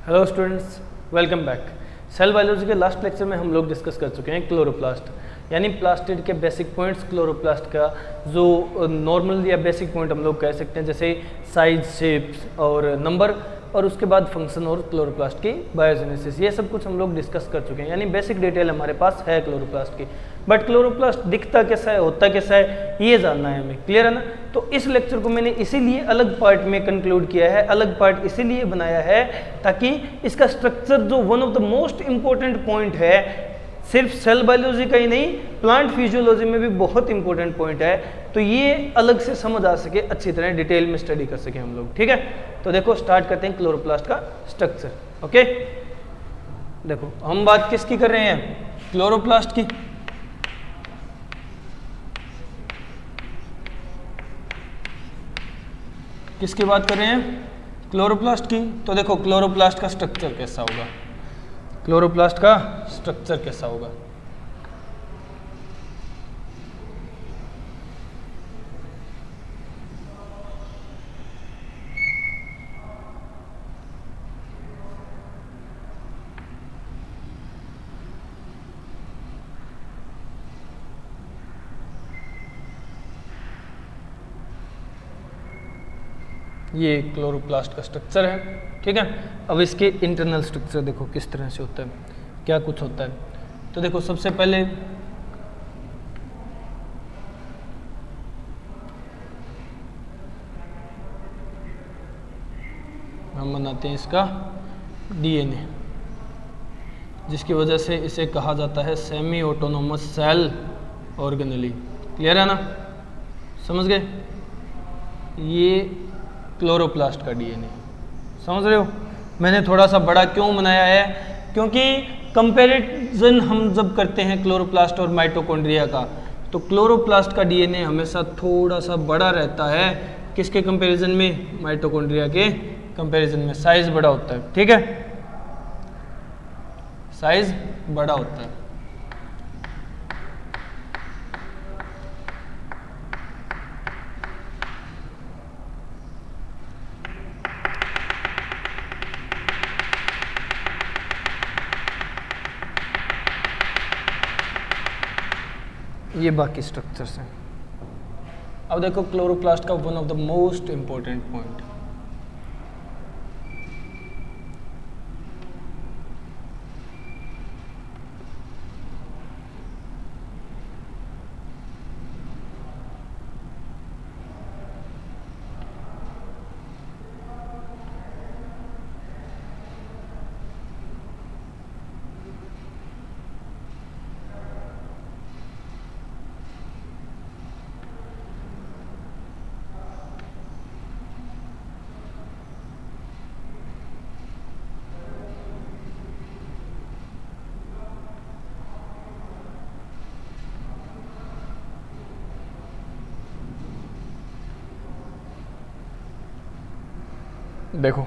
Hello students, welcome back. Cell biology के last lecture में हम लोग डिस्कस कर चुके हैं क्लोरोप्लास्ट, यानी प्लास्टिड के बेसिक पॉइंट्स। क्लोरोप्लास्ट का जो नॉर्मल या बेसिक पॉइंट हम लोग कह सकते हैं, जैसे साइज, शेप्स और नंबर, और उसके बाद फंक्शन और क्लोरोप्लास्ट की बायोजेनेसिस, ये सब कुछ हम लोग डिस्कस कर चुके हैं। यानी बेसिक डिटेल हमारे पास है क्लोरोप्लास्ट की। बट क्लोरोप्लास्ट दिखता कैसा है, होता कैसा है, ये जानना है हमें। क्लियर है ना? तो इस लेक्चर को मैंने इसीलिए अलग पार्ट में कंक्लूड किया है, अलग पार्ट इसीलिए बनाया है ताकि इसका स्ट्रक्चर जो one of the most important point है, सिर्फ सेल बायोलॉजी का ही नहीं, प्लांट फिजियोलॉजी में भी बहुत इंपॉर्टेंट पॉइंट है, तो ये अलग से समझ आ सके, अच्छी तरह डिटेल में स्टडी कर सके हम लोग। ठीक है, तो देखो स्टार्ट करते हैं क्लोरोप्लास्ट का स्ट्रक्चर। ओके, देखो हम बात किसकी कर रहे हैं? क्लोरोप्लास्ट की। किसकी बात कर रहे हैं? क्लोरोप्लास्ट की। तो देखो क्लोरोप्लास्ट का स्ट्रक्चर कैसा होगा, क्लोरोप्लास्ट का स्ट्रक्चर कैसा होगा। ये क्लोरोप्लास्ट का स्ट्रक्चर है। ठीक है, अब इसके इंटरनल स्ट्रक्चर देखो किस तरह से होता है, क्या कुछ होता है। तो देखो सबसे पहले हम बनाते हैं इसका डीएनए, जिसकी वजह से इसे कहा जाता है semi autonomous cell organelle. Clear है ना? समझ गए? ये क्लोरोप्लास्ट का डीएनए, समझ रहे हो? मैंने थोड़ा सा बड़ा क्यों बनाया है? क्योंकि कंपैरिजन हम जब करते हैं क्लोरोप्लास्ट और माइटोकॉन्ड्रिया का, तो क्लोरोप्लास्ट का डीएनए हमेशा थोड़ा सा बड़ा रहता है। किसके कंपैरिजन में? माइटोकॉन्ड्रिया के कंपैरिजन में साइज बड़ा होता है। ठीक है, साइज बड़ा होता है। ये बाकी स्ट्रक्चर्स हैं। अब देखो क्लोरोप्लास्ट का one of the most important point, देखो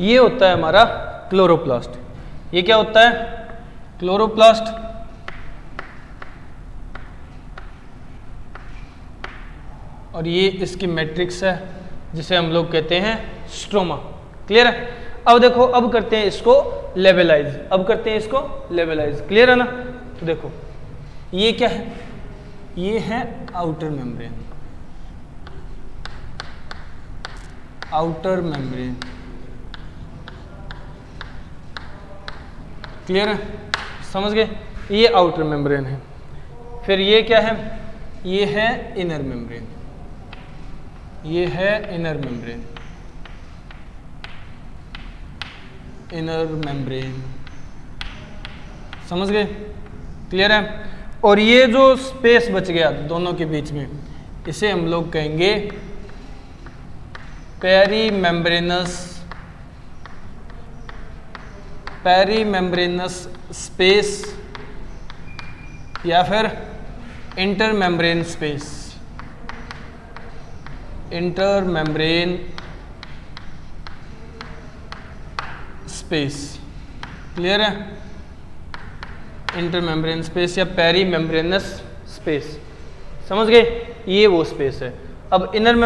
ये होता है हमारा क्लोरोप्लास्ट। ये क्या होता है? क्लोरोप्लास्ट। और ये इसकी मैट्रिक्स है, जिसे हम लोग कहते हैं स्ट्रोमा। क्लियर है? अब देखो, अब करते हैं इसको लेवलाइज, अब करते हैं इसको लेवलाइज। क्लियर है ना? तो देखो ये क्या है? ये है outer membrane, outer membrane. Clear है? समझ गए? ये आउटर मेम्ब्रेन है। फिर ये क्या है? ये है इनर मेम्ब्रेन, ये है इनर मेम्ब्रेन, इनर मेम्ब्रेन। समझ गए? क्लियर है? और ये जो स्पेस बच गया दोनों के बीच में, इसे हम लोग कहेंगे पेरीमेम्ब्रेनस स्पेस, या फिर intermembrane space, intermembrane space. Clear है? इंटरमेम्ब्रेन स्पेस या पेरी मेम्ब्रेनस स्पेस, समझ गए? ये वो स्पेस है। अब इनर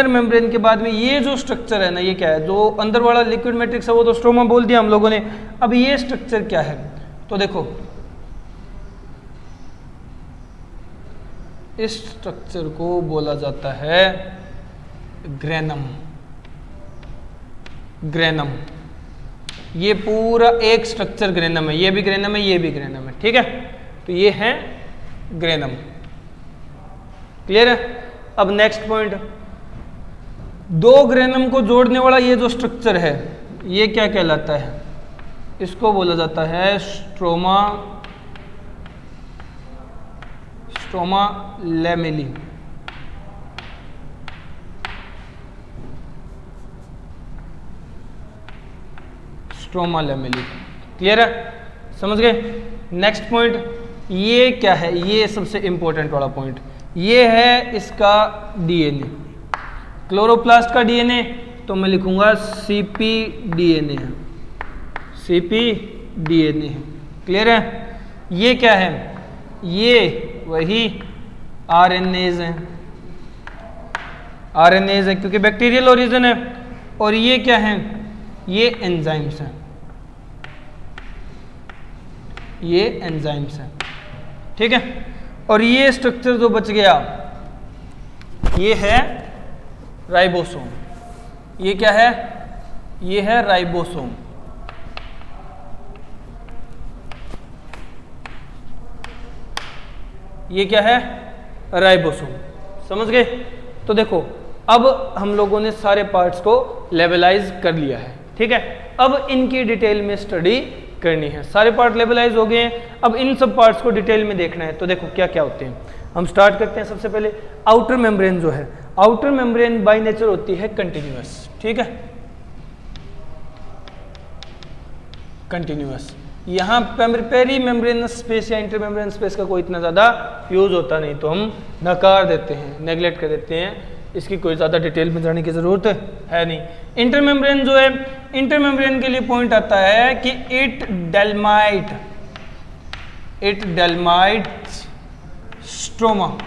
मेम्ब्रेन के बाद में ये जो स्ट्रक्चर है ना, ये क्या है? जो अंदर वाला लिक्विड मैट्रिक्स है वो तो स्ट्रोमा बोल दिया हम लोगों ने। अब ये स्ट्रक्चर क्या है? तो देखो, इस स्ट्रक्चर को बोला जाता है ग्रेनम। ग्रेनम, ये पूरा एक स्ट्रक्चर ग्रेनम है। ये भी ग्रेनम है, ये भी ग्रेनम है, ठीक है? तो ये है ग्रेनम। क्लियर है? अब नेक्स्ट पॉइंट, दो ग्रेनम को जोड़ने वाला ये जो स्ट्रक्चर है, ये क्या कहलाता है? इसको बोला जाता है stroma lamellae. Stroma lamellae. Clear है? समझ गए? नेक्स्ट पॉइंट, ये क्या है? ये सबसे इंपॉर्टेंट वाला पॉइंट, ये है इसका डीएनए। क्लोरोप्लास्ट का डीएनए तो मैं लिखूंगा सीपी डीएनए है, सीपी डीएनए है। क्लियर है? ये क्या है? ये वही आरएनएज है, आरएनएज है क्योंकि बैक्टीरियल ओरिजिन है। और ये क्या है? ये एंजाइम्स हैं, ये एंजाइम्स हैं, ठीक है? और ये स्ट्रक्चर जो बच गया, ये है राइबोसोम। ये क्या है? ये है राइबोसोम। ये क्या है? राइबोसोम। समझ गए? तो देखो, अब हम लोगों ने सारे पार्ट्स को लेवलाइज कर लिया है, ठीक है? अब इनकी डिटेल में स्टडी करनी है। सारे पार्ट लेवलाइज हो गए हैं, अब इन सब पार्ट्स को डिटेल में देखना है। तो देखो क्या क्या होते हैं, हम स्टार्ट करते हैं। सबसे पहले आउटर मेम्ब्रेन जो है, आउटर मेम्ब्रेन बाय नेचर होती है कंटिन्यूअस, ठीक है? कंटिन्यूअस। यहाँ पेरी मेम्ब्रेनस स्पेस या इंटर मेम्ब्रेन स्पेस का कोई इतना ज़्यादा यूज होता नहीं, तो हम नकार देते हैं, नेग्लेक्ट कर देते हैं। इसकी कोई ज़्यादा डिटेल में जाने की ज़रूरत है नहीं। इंटर मेम्ब्रेन जो है, इंटर मेम्ब्रेन के लिए पॉइंट आता है कि इट डेल्माइट स्ट्रोमा,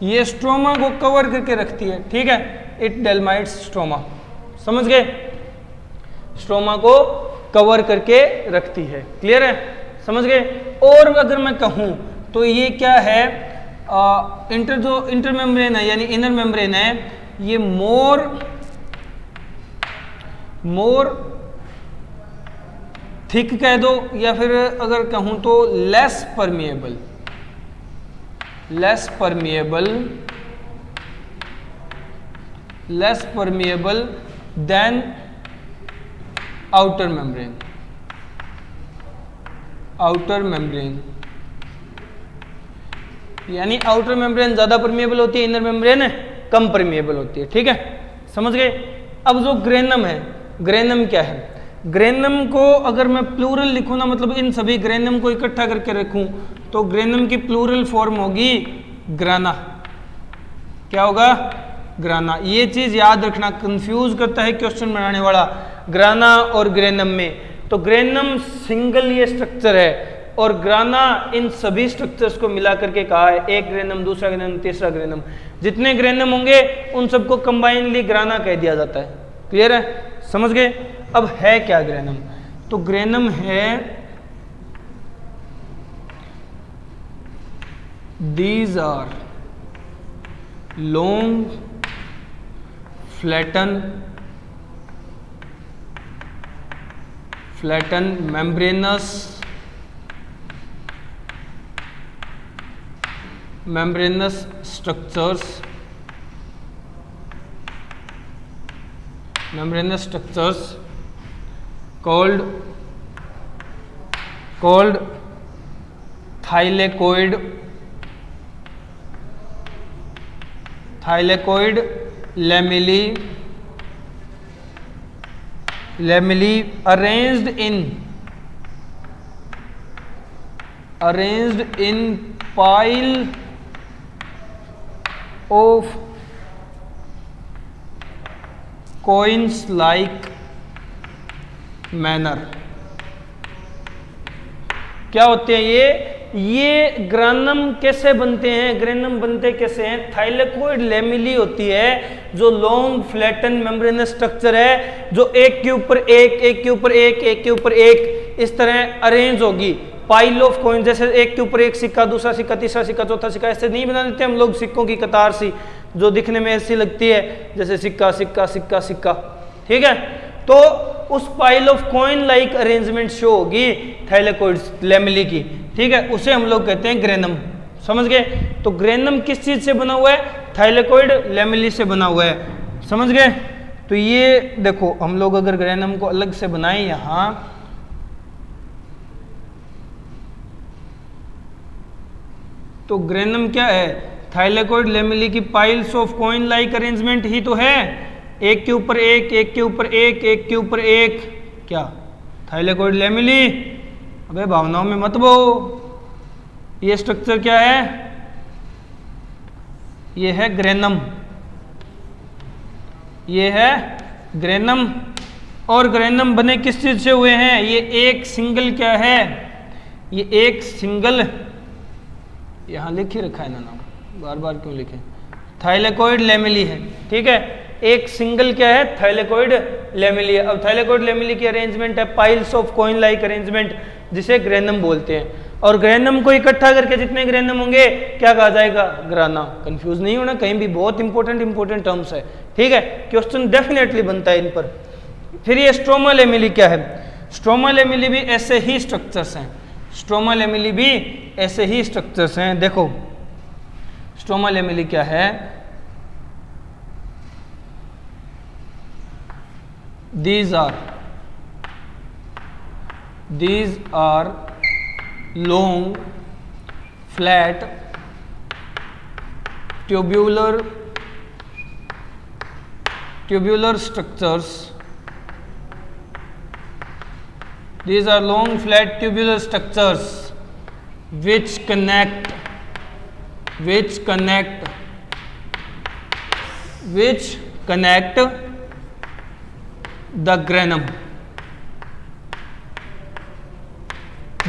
ये स्ट्रोमा को कवर करके रखती है, ठीक है? इट डेल्माइट स्ट्रोमा, समझ गए? स्ट्रोमा को कवर करके रखती है। क्लियर है? समझ गए? और अगर मैं कहूं तो ये क्या है? इंटर मेम्ब्रेन है यानी इनर मेम्ब्रेन है, ये मोर थिक कह दो, या फिर अगर कहूं तो less permeable than outer membrane. यानी आउटर मेम्ब्रेन ज्यादा परमिएबल होती है, इनर मेम्ब्रेन कम परमिएबल होती है, ठीक है? समझ गए? अब जो ग्रेनम है, ग्रेनम क्या है? ग्रेनम को अगर मैं प्लूरल लिखूं ना, मतलब इन सभी ग्रेनम को इकट्ठा करके रखूं, तो ग्रेनम की प्लूरल फॉर्म होगी ग्राना। क्या होगा? ग्राना। ये चीज याद रखना, कंफ्यूज करता है क्वेश्चन बनाने वाला ग्राना और ग्रेनम में। तो ग्रेनम सिंगल ये स्ट्रक्चर है और ग्राना इन सभी स्ट्रक्चर्स को मिला करके कहा है, एक ग्रेनम, दूसरा ग्रेनम, तीसरा ग्रेनम। जितने ग्रेनम होंगे उन सबको कंबाइनली ग्राना कह दिया जाता है। क्लियर है? समझ गए? अब है क्या ग्रेनम? तो ग्रेनम है these are long flatten membranous structures called thylakoid lamellae arranged in pile of coins like manner. क्या होते हैं ये ग्रानम कैसे बनते हैं? ग्रेनम बनते कैसे हैं? थाइलेकोइड लेमिली होती है जो लॉन्ग फ्लैटन मेम्ब्रेनस स्ट्रक्चर है, जो एक के ऊपर एक, एक के ऊपर एक, एक के ऊपर एक इस तरह अरेंज होगी। पाइल ऑफ कॉइन, जैसे एक के ऊपर एक सिक्का, दूसरा सिक्का, तीसरा सिक्का, चौथा सिक्का, ऐसे नहीं बना देते हम लोग सिक्कों की कतार सी, जो दिखने में ऐसी लगती है जैसे सिक्का सिक्का सिक्का सिक्का। ठीक है, तो उस pile of coin like arrangement show होगी थाइलेकोइड लेमिली की। ठीक है, उसे हम लोग कहते हैं ग्रेनम। समझ गए? तो ग्रेनम किस चीज से बना हुआ है? थाइलेकोइड लेमिली से बना हुआ है। समझ गए? तो ये देखो, हम लोग अगर ग्रेनम को अलग से बनाएं यहां, तो ग्रेनम क्या है? थाइलेकोइड लेमिली की piles of coin like arrangement ही तो है, एक के ऊपर एक, एक के ऊपर एक, एक के ऊपर एक। क्या? Thylakoid lamellae. अबे भावनाओं में मत बो, ये स्ट्रक्चर क्या है? ये है ग्रेनम, ये है ग्रेनम। और ग्रेनम बने किस चीज से हुए हैं? ये एक सिंगल क्या है? ये एक सिंगल, यहां लिख ही रखा है ना नाम, बार बार क्यों लिखे? थाइलेकोइड लेमिली है। ठीक है, एक सिंगल क्या है? थाइलेकोइड लेमिली है। अब थाइलेकोइड लेमिली की अरेंजमेंट है piles of coin like arrangement, जिसे ग्रेनम बोलते हैं। और ग्रेनम को इकट्ठा करके जितने ग्रेनम होंगे क्या कहा जाएगा? ग्राना। कंफ्यूज नहीं होना कहीं भी, बहुत इंपॉर्टेंट टर्म्स है। ठीक है, क्वेश्चन डेफिनेटली बनता है इन पर। फिर ये स्ट्रोमा लेमिली क्या है? स्ट्रोमा लेमिली भी ऐसे ही स्ट्रक्चर्स हैं, स्ट्रोमा लेमिली भी ऐसे ही स्ट्रक्चर्स हैं। देखो स्ट्रोमा लेमिली क्या है? These are long, flat, tubular structures. These are long, flat, tubular structures which connect the granum,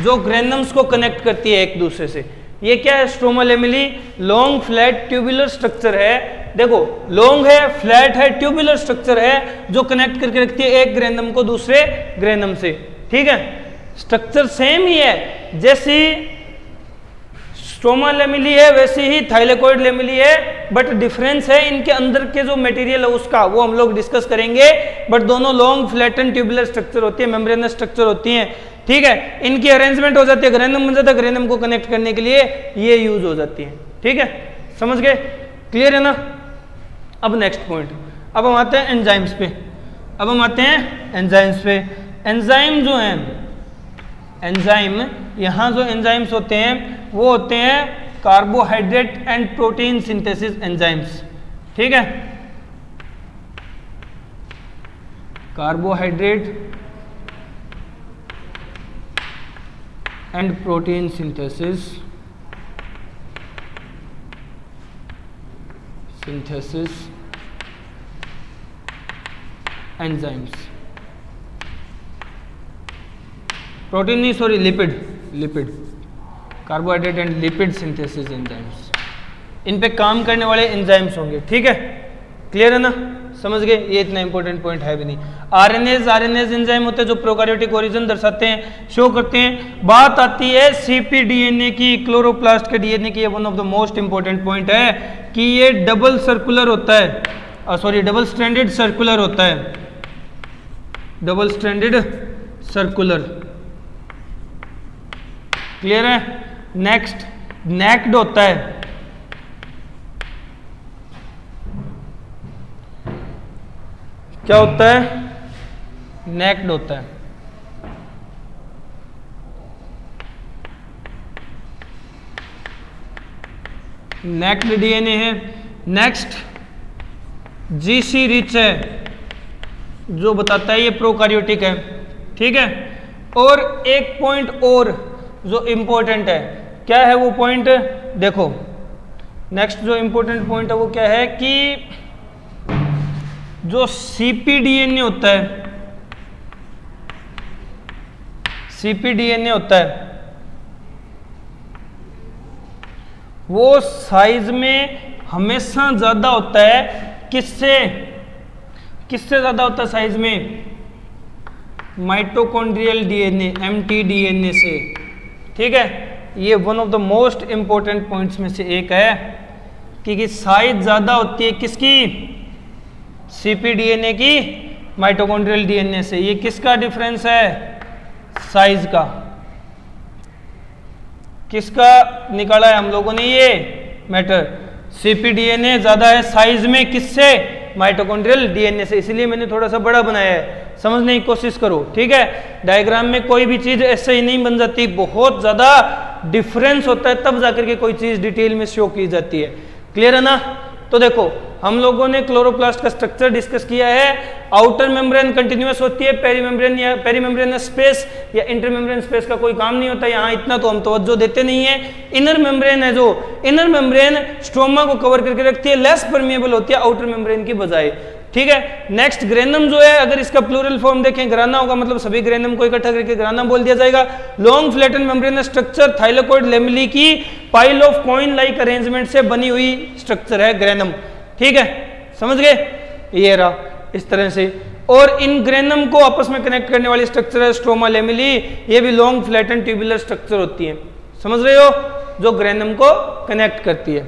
जो ग्रेनम्स को कनेक्ट करती है एक दूसरे से। ये क्या है? Stroma lamellae long flat tubular structure है। देखो लॉन्ग है, फ्लैट है, ट्यूबुलर स्ट्रक्चर है जो कनेक्ट करके रखती है एक ग्रेनम को दूसरे ग्रेनम से। ठीक है, स्ट्रक्चर सेम ही है, जैसी स्ट्रोमा लेमिली है वैसे ही थाइलेकोइड लेमिली है, बट डिफरेंस है इनके अंदर के जो मटेरियल है उसका, वो हम लोग डिस्कस करेंगे। बट दोनों लॉन्ग फ्लैटन ट्यूबुलर स्ट्रक्चर होती है, मेम्ब्रेनस स्ट्रक्चर होती हैं। ठीक है, इनकी अरेंजमेंट हो जाती है, ग्रेनम बन जाता है, ग्रेनम को कनेक्ट करने के लिए ये यूज हो जाती है। ठीक है, समझ गए? क्लियर है ना? अब नेक्स्ट पॉइंट, अब हम आते हैं एंजाइम्स पे। एंजाइम जो हैं, एंजाइम यहाँ जो एंजाइम्स होते हैं वो होते हैं carbohydrate and protein synthesis enzymes. ठीक है, carbohydrate and protein synthesis enzymes. Protein नहीं, sorry, lipid carbohydrate and lipid synthesis enzymes, इन पे काम करने वाले एंजाइम्स होंगे। ठीक है, क्लियर है ना? समझ गए? ये इतना इंपॉर्टेंट पॉइंट है भी नहीं। आरएनएज एंजाइम होते हैं जो प्रोकैरियोटिक ओरिजिन दर्शाते हैं, शो करते हैं। बात आती है सीपीडीएनए की, क्लोरोप्लास्ट के डीएनए की। ये one of the most important point है कि ये डबल सर्कुलर होता है, डबल स्ट्रैंडेड सर्कुलर होता है, डबल स्ट्रैंडेड सर्कुलर। क्लियर है? नेक्स्ट, नेक्ड होता है, क्या होता है? नेक्ड होता है। नेक्ड डीएनए है। नेक्स्ट जीसी रिच है, जो बताता है ये प्रोकैरियोटिक है। ठीक है, और एक पॉइंट और जो इंपॉर्टेंट है, क्या है वो पॉइंट? देखो नेक्स्ट जो इंपॉर्टेंट पॉइंट है वो क्या है कि जो सीपीडीएनए होता है, cpDNA होता है वो साइज में हमेशा ज्यादा होता है, किससे ज्यादा होता है साइज में? माइटोकॉन्ड्रियल डीएनए mtDNA से। ठीक है, ये one of the most important points में से एक है कि साइज ज्यादा होती है किसकी? cpDNA की माइटोकॉन्ड्रियल डीएनए से। ये किसका डिफरेंस है? साइज का। किसका निकाला है हम लोगों ने ये मैटर? cpDNA ज्यादा है साइज में, किससे? माइटोकॉन्ड्रियल डीएनए से। इसलिए मैंने थोड़ा सा बड़ा बनाया है, समझने की कोशिश करो। ठीक है, डायग्राम में कोई भी चीज ऐसे ही नहीं बन जाती, बहुत ज्यादा डिफरेंस होता है तब जाकर के कोई चीज डिटेल में शो की जाती है। क्लियर है ना? तो देखो हम लोगों ने क्लोरोप्लास्ट का स्ट्रक्चर डिस्कस किया है। आउटर मेम्ब्रेन कंटिन्यूअस होती है, पेरीमेम्ब्रेन या पेरीमेम्ब्रेनस स्पेस या इंटरमेम्ब्रेन स्पेस का कोई काम नहीं होता, यहाँ इतना तो हम तवज्जो देते नहीं है। इनर मेम्ब्रेन है, जो इनर मेम्ब्रेन स्ट्रोमा को कवर करके रखती है, लेस परमिएबल होती है आउटर मेम्ब्रेन की बजाय। ठीक है, नेक्स्ट ग्रेनम जो है, अगर इसका प्लूरल फॉर्म देखें ग्राना होगा, मतलब सभी ग्रेनम को इकट्ठा करके ग्राना बोल दिया जाएगा। Long flattened membranous structure thylakoid lamellae की pile of coin like arrangement से बनी हुई स्ट्रक्चर है ग्रेनम। ठीक है, समझ गए? ये रहा इस तरह से। और इन ग्रेनम को आपस में कनेक्ट करने वाली स्ट्रक्चर है स्ट्रोमा लेमिली, ये भी लॉन्ग फ्लैटन ट्यूबुलर स्ट्रक्चर होती है, समझ रहे हो, जो ग्रेनम को कनेक्ट करती है।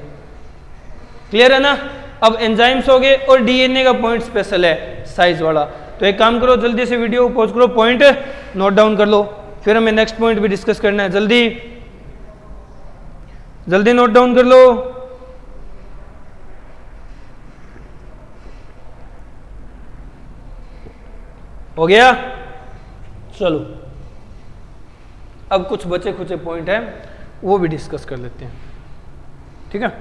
क्लियर है ना? अब एंजाइम्स हो गए और डीएनए का पॉइंट स्पेशल है साइज वाला। तो एक काम करो, जल्दी से वीडियो को पॉज करो, पॉइंट नोट डाउन कर लो, फिर हमें नेक्स्ट पॉइंट भी डिस्कस करना है। जल्दी जल्दी नोट डाउन कर लो। हो गया? चलो अब कुछ बचे खुचे पॉइंट हैं वो भी डिस्कस कर लेते हैं। ठीक है,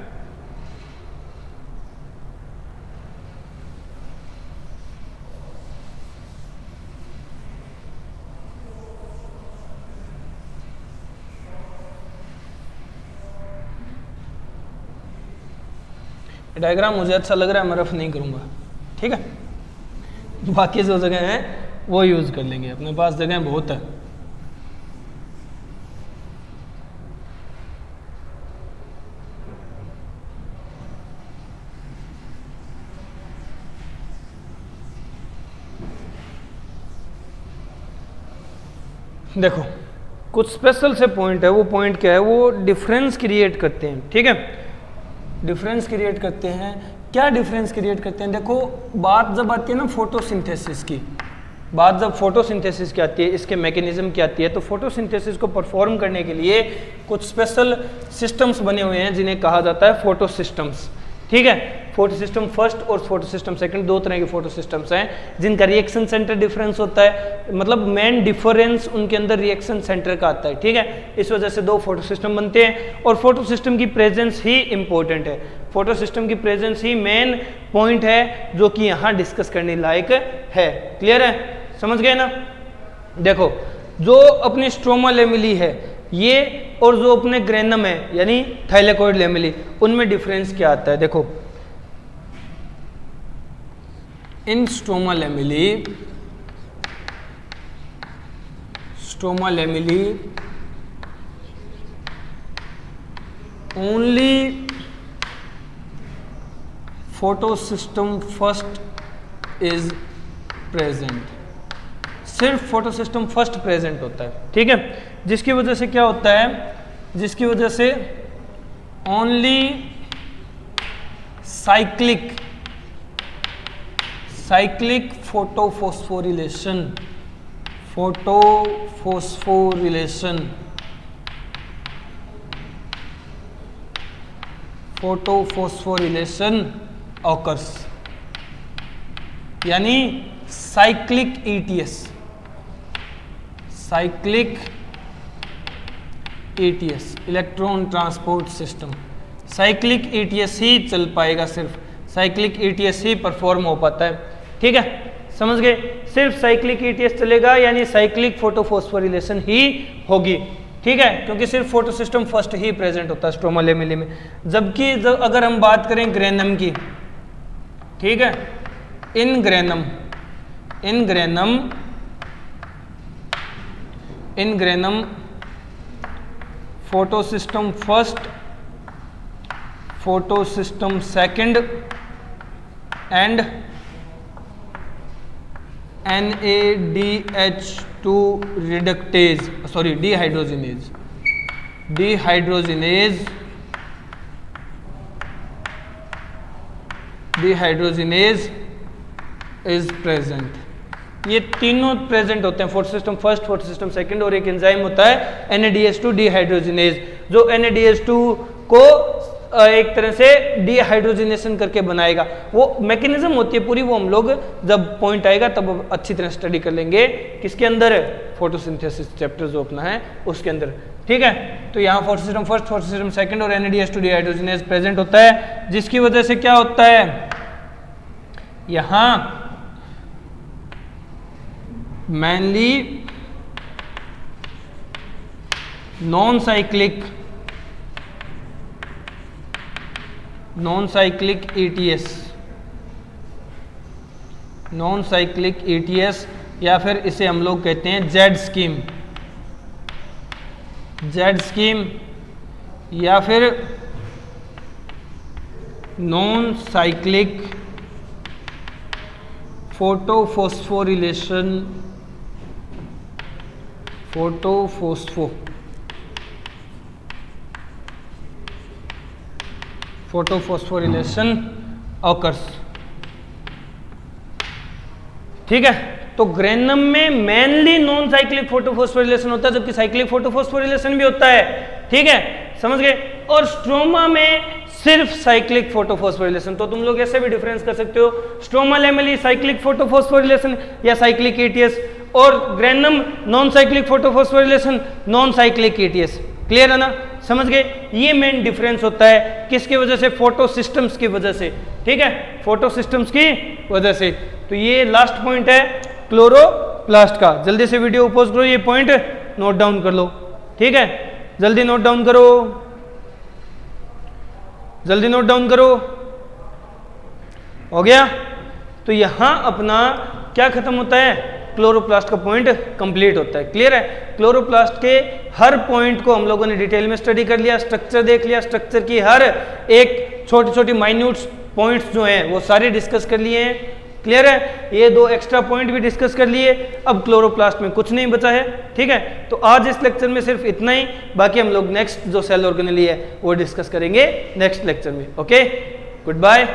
डायग्राम मुझे अच्छा लग रहा है, मैं रफ नहीं करूंगा। ठीक है, बाकी जो जगह है वो यूज कर लेंगे, अपने पास जगह बहुत है। देखो कुछ स्पेशल से पॉइंट है, वो पॉइंट क्या है? वो डिफरेंस क्रिएट करते हैं। ठीक है, डिफरेंस क्रिएट करते हैं। क्या डिफरेंस क्रिएट करते हैं? देखो बात जब आती है ना फोटोसिंथेसिस की, बात जब फोटोसिंथेसिस की आती है, इसके मैकेनिज्म की आती है, तो फोटोसिंथेसिस को परफॉर्म करने के लिए कुछ स्पेशल सिस्टम्स बने हुए हैं जिन्हें कहा जाता है फोटो सिस्टम्स। ठीक है, फोटो सिस्टम फर्स्ट और फोटो सिस्टम सेकंड, दो तरह के फोटो सिस्टम्स हैं जिनका रिएक्शन सेंटर डिफरेंस होता है, मतलब मेन डिफरेंस उनके अंदर रिएक्शन सेंटर का आता है। ठीक है, इस वजह से दो फोटो सिस्टम बनते हैं और फोटो सिस्टम की प्रेजेंस ही इंपॉर्टेंट है। फोटो सिस्टम की प्रेजेंस ही मेन पॉइंट है जो कि यहाँ डिस्कस करने लायक है। क्लियर है? समझ गए ना? देखो जो अपनी स्ट्रोमा लेमिली है ये और जो अपने ग्रेनम है यानी थाइलेकोइड लेमिली, उनमें डिफरेंस क्या आता है? देखो इन stroma lamellae only photo system first is present, सिर्फ फोटो सिस्टम फर्स्ट प्रेजेंट होता है। ठीक है, जिसकी वजह से क्या होता है? जिसकी वजह से ओनली साइक्लिक फोटोफोस्फोरिलेशन ऑकर्स, यानी cyclic ETS electron transport system, cyclic ETS ही चल पाएगा, सिर्फ साइक्लिक ETS ही परफॉर्म हो पाता है। ठीक है, समझ गए? सिर्फ साइक्लिक ETS चलेगा यानी साइक्लिक फोटोफोस्फोरिलेशन ही होगी। ठीक है, क्योंकि सिर्फ फोटो सिस्टम फर्स्ट ही प्रेजेंट होता है स्ट्रोमा लेमिली में। जबकि अगर हम बात करें ग्रेनम की, ठीक है, in granum in granum photosystem first, photosystem second and NADH2 reductase, sorry, dehydrogenase is present. ये तीनों प्रेजेंट होते हैं, फोटोसिस्टम फर्स्ट, फोटोसिस्टम सेकंड, और एक एंजाइम होता है NADH2 डिहाइड्रोजिनेज, जो NADH2 को एक तरह से डिहाइड्रोजिनेशन करके बनाएगा। वो मैकेनिज्म होती है पूरी, वो हम लोग जब पॉइंट आएगा तब अच्छी तरह स्टडी कर लेंगे। किसके अंदर? फोटोसिंथेसिस चैप्टर जो अपना है उसके अंदर, ठीक है। तो यहाँ फोटोसिस्टम फर्स्ट, फोटोसिस्टम सेकंड और NADH2 डिहाइड्रोजिनेज प्रेजेंट होता है, जिसकी वजह से क्या होता है, यहाँ मेनली नॉन साइक्लिक ETS या फिर इसे हम लोग कहते हैं जेड स्कीम या फिर नॉन साइक्लिक फोटोफोस्फोरिलेशन ऑकर्स, ठीक है। तो ग्रेनम में मेनली नॉन साइक्लिक फोटोफोस्फोरिलेशन होता है, जबकि साइक्लिक फोटोफोस्फोरिलेशन भी होता है, ठीक है, समझ गए। और स्ट्रोमा में सिर्फ साइक्लिक फोटोफोस्फोरिलेशन। तो तुम लोग ऐसे भी डिफरेंस कर सकते हो, स्ट्रोमा लेमली साइक्लिक फोटोफोस्फोरिलेशन या साइक्लिक ETS, और granum non cyclic photophosphorylation, non cyclic ETS। Clear है ना, समझ गए। ये मेन डिफरेंस होता है, किसकी वजह से? फोटोसिस्टम्स की वजह से, ठीक है, फोटोसिस्टम्स की वजह से। तो ये लास्ट पॉइंट है क्लोरोप्लास्ट का। जल्दी से वीडियो पॉज करो, ये पॉइंट नोट डाउन कर लो, ठीक है, जल्दी नोट डाउन करो, जल्दी नोट डाउन करो। हो गया? तो यहां अपना क्या खत्म होता है? क्लोरोप्लास्ट का पॉइंट कंप्लीट होता है। क्लियर है? क्लोरोप्लास्ट के हर पॉइंट को हम लोगों ने डिटेल में स्टडी कर लिया, स्ट्रक्चर देख लिया, स्ट्रक्चर की हर एक छोटी छोटी माइन्यूट पॉइंट्स जो हैं वो सारे डिस्कस कर लिए हैं। क्लियर है? ये दो एक्स्ट्रा पॉइंट भी डिस्कस कर लिए। अब क्लोरोप्लास्ट में कुछ नहीं बचा है, ठीक है। तो आज इस लेक्चर में सिर्फ इतना ही, बाकी हम लोग नेक्स्ट जो सेल ऑर्गेनेली है वो डिस्कस करेंगे नेक्स्ट लेक्चर में। Okay, good bye.